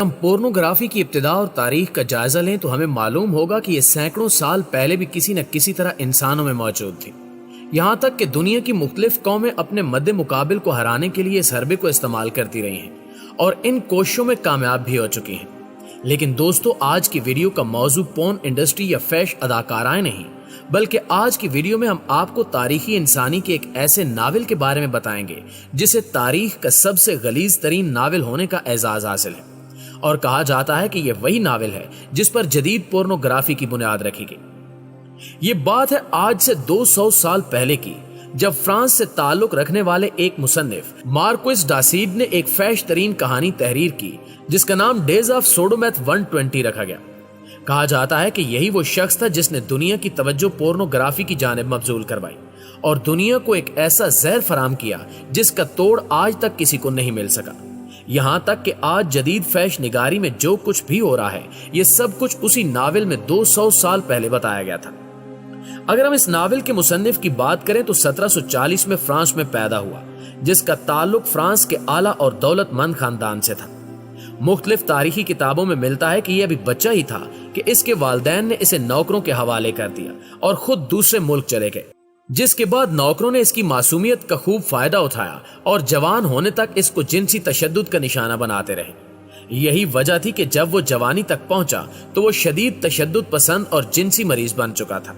ہم پورنوگرافی کی ابتدا اور تاریخ کا جائزہ لیں تو ہمیں معلوم ہوگا کہ یہ سینکڑوں سال پہلے بھی کسی نہ کسی طرح انسانوں میں موجود تھی، یہاں تک کہ دنیا کی مختلف قومیں اپنے مد مقابل کو ہرانے کے لیے اس حربے کو استعمال کرتی رہی ہیں اور ان کوششوں میں کامیاب بھی ہو چکی ہیں۔ لیکن دوستو، آج کی ویڈیو کا موضوع پورن انڈسٹری یا فیش اداکارائیں نہیں، بلکہ آج کی ویڈیو میں ہم آپ کو تاریخی انسانی کے ایک ایسے ناول کے بارے میں بتائیں گے جسے تاریخ کا سب سے غلیظ ترین ناول ہونے کا اعزاز حاصل ہے، اور کہا جاتا ہے کہ یہ وہی ناول ہے جس پر جدید پورنوگرافی کی بنیاد رکھی گئی۔ یہ بات ہے آج سے 200 سال پہلے کی، جب فرانس سے تعلق رکھنے والے ایک مصنف مارکوس ڈاسیڈ نے ایک فیش ترین کہانی تحریر کی جس کا نام ڈیز آف سوڈومیتھ 120 رکھا گیا۔ کہا جاتا ہے کہ یہی وہ شخص تھا جس نے دنیا کی توجہ پورنوگرافی کی جانب مبذول کروائی اور دنیا کو ایک ایسا زہر فراہم کیا جس کا توڑ آج تک کسی کو نہیں مل سکا۔ یہاں تک کہ آج جدید فیش نگاری میں جو کچھ بھی ہو رہا ہے، یہ سب کچھ اسی ناول میں 200 سال پہلے بتایا گیا تھا۔ اگر ہم اس ناول کے مصنف کی بات کریں تو 1740 میں فرانس میں پیدا ہوا، جس کا تعلق فرانس کے اعلیٰ اور دولت مند خاندان سے تھا۔ مختلف تاریخی کتابوں میں ملتا ہے کہ یہ ابھی بچہ ہی تھا کہ اس کے والدین نے اسے نوکروں کے حوالے کر دیا اور خود دوسرے ملک چلے گئے، جس کے بعد نوکروں نے اس کی معصومیت کا خوب فائدہ اٹھایا اور جوان ہونے تک اس کو جنسی تشدد کا نشانہ بناتے رہے۔ یہی وجہ تھی کہ جب وہ جوانی تک پہنچا تو وہ شدید تشدد پسند اور جنسی مریض بن چکا تھا۔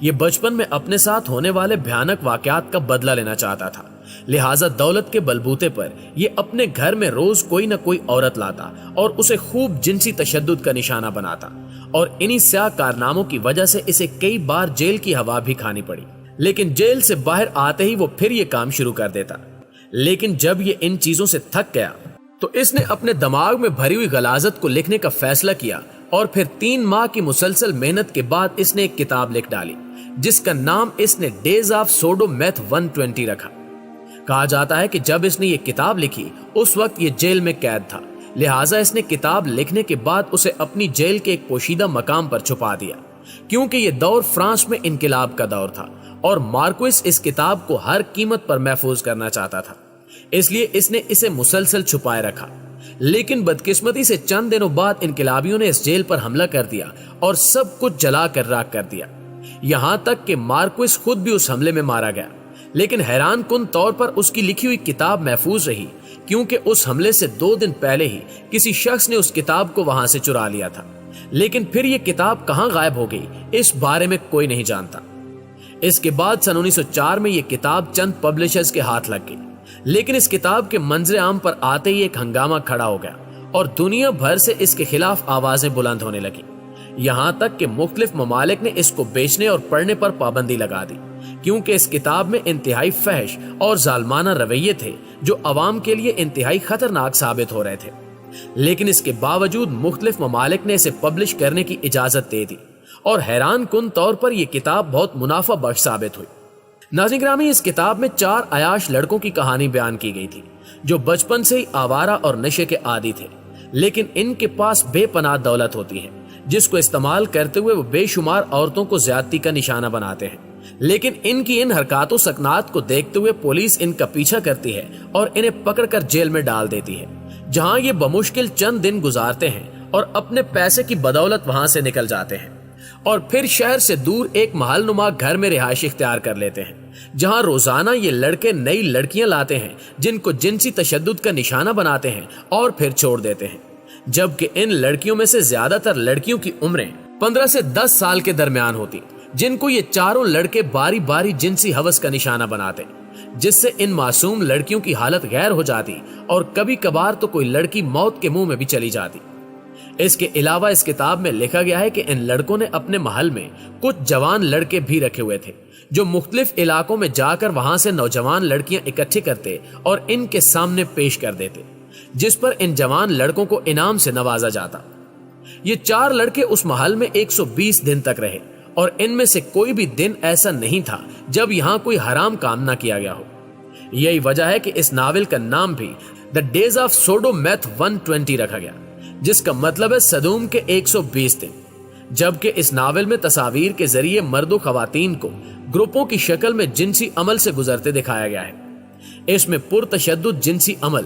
یہ بچپن میں اپنے ساتھ ہونے والے بھیانک واقعات کا بدلہ لینا چاہتا تھا، لہٰذا دولت کے بلبوتے پر یہ اپنے گھر میں روز کوئی نہ کوئی عورت لاتا اور اسے خوب جنسی تشدد کا نشانہ بناتا، اور انہی سیاہ کارناموں کی وجہ سے اسے کئی بار جیل کی ہوا بھی کھانی پڑی۔ لیکن جیل سے باہر آتے ہی وہ پھر یہ کام شروع کر دیتا۔ لیکن جب یہ ان چیزوں سے تھک گیا تو اس نے اپنے دماغ میں بھری ہوئی غلاظت کو لکھنے کا فیصلہ کیا، اور پھر 3 ماہ کی مسلسل محنت کے بعد اس نے ایک کتاب لکھ ڈالی جس کا نام اس نے ڈیز آف سوڈومیتھ 120 رکھا۔ کہا جاتا ہے کہ جب اس نے یہ کتاب لکھی اس وقت یہ جیل میں قید تھا، لہٰذا اس نے کتاب لکھنے کے بعد اسے اپنی جیل کے ایک پوشیدہ مقام پر چھپا دیا، کیونکہ یہ دور فرانس میں انقلاب کا دور تھا اور مارکوس اس کتاب کو ہر قیمت پر محفوظ کرنا چاہتا تھا، اس لیے اس نے اسے مسلسل چھپائے رکھا۔ لیکن بدقسمتی سے چند دنوں بعد انقلابیوں نے اس جیل پر حملہ کر دیا اور سب کچھ جلا کر راکھ کر دیا، یہاں تک کہ مارکوس خود بھی اس حملے میں مارا گیا۔ لیکن حیران کن طور پر اس کی لکھی ہوئی کتاب محفوظ رہی، کیونکہ اس حملے سے 2 دن پہلے ہی کسی شخص نے اس کتاب کو وہاں سے چرا لیا تھا۔ لیکن پھر یہ کتاب کہاں غائب ہو گئی اس بارے میں کوئی نہیں جانتا۔ اس کے بعد سن 1904 میں یہ کتاب چند پبلشرز کے ہاتھ لگ گئی، لیکن اس کتاب کے منظر عام پر آتے ہی ایک ہنگامہ کھڑا ہو گیا اور دنیا بھر سے اس کے خلاف آوازیں بلند ہونے لگی، یہاں تک کہ مختلف ممالک نے اس کو بیچنے اور پڑھنے پر پابندی لگا دی، کیونکہ اس کتاب میں انتہائی فحش اور ظالمانہ رویے تھے جو عوام کے لیے انتہائی خطرناک ثابت ہو رہے تھے۔ لیکن اس کے باوجود مختلف ممالک نے اسے پبلش کرنے کی اجازت دے دی، اور حیران کن طور پر یہ کتاب بہت منافع بخش ثابت ہوئی۔ ناظرین گرامی، اس کتاب میں 4 عیاش لڑکوں کی کہانی بیان کی گئی تھی جو بچپن سے ہی آوارہ اور نشے کے عادی تھے، لیکن ان کے پاس بے پناہ دولت ہوتی ہے جس کو استعمال کرتے ہوئے وہ بے شمار عورتوں کو زیادتی کا نشانہ بناتے ہیں۔ لیکن ان کی ان حرکات و سکنات کو دیکھتے ہوئے پولیس ان کا پیچھا کرتی ہے اور انہیں پکڑ کر جیل میں ڈال دیتی ہے، جہاں یہ بمشکل چند دن گزارتے ہیں اور اپنے پیسے کی بدولت وہاں سے نکل جاتے ہیں، اور پھر شہر سے دور ایک محل نما گھر میں رہائش اختیار کر لیتے ہیں، جہاں روزانہ یہ لڑکے نئی لڑکیاں لاتے ہیں جن کو جنسی تشدد کا نشانہ بناتے ہیں اور پھر چھوڑ دیتے ہیں، جبکہ ان لڑکیوں میں سے زیادہ تر لڑکیوں کی عمریں 15 سے 10 سال کے درمیان ہوتی، جن کو یہ چاروں لڑکے باری باری جنسی ہوس کا نشانہ بناتے، جس سے ان معصوم لڑکیوں کی حالت غیر ہو جاتی اور کبھی کبھار تو کوئی لڑکی موت کے منہ میں بھی چلی جاتی۔ اس کے علاوہ اس کتاب میں لکھا گیا ہے کہ ان لڑکوں نے اپنے محل میں کچھ جوان لڑکے بھی رکھے ہوئے تھے جو مختلف علاقوں میں جا کر وہاں سے نوجوان لڑکیاں اکٹھے کرتے اور ان کے سامنے پیش کر دیتے، جس پر ان جوان لڑکوں کو انعام سے نوازا جاتا۔ یہ 4 لڑکے اس محل میں 120 دن تک رہے، اور ان میں سے کوئی بھی دن ایسا نہیں تھا جب یہاں کوئی حرام کام نہ کیا گیا ہو۔ یہی وجہ ہے کہ اس ناول کا نام بھی The Days of Sodomieth 120 رکھا گیا، جس کا مطلب ہے صدوم کے 120 دن، جبکہ اس ناول میں تصاویر کے ذریعے مرد و خواتین کو گروپوں کی شکل میں جنسی عمل سے گزرتے دکھایا گیا ہے۔ اس میں پرتشدد جنسی عمل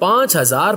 5,000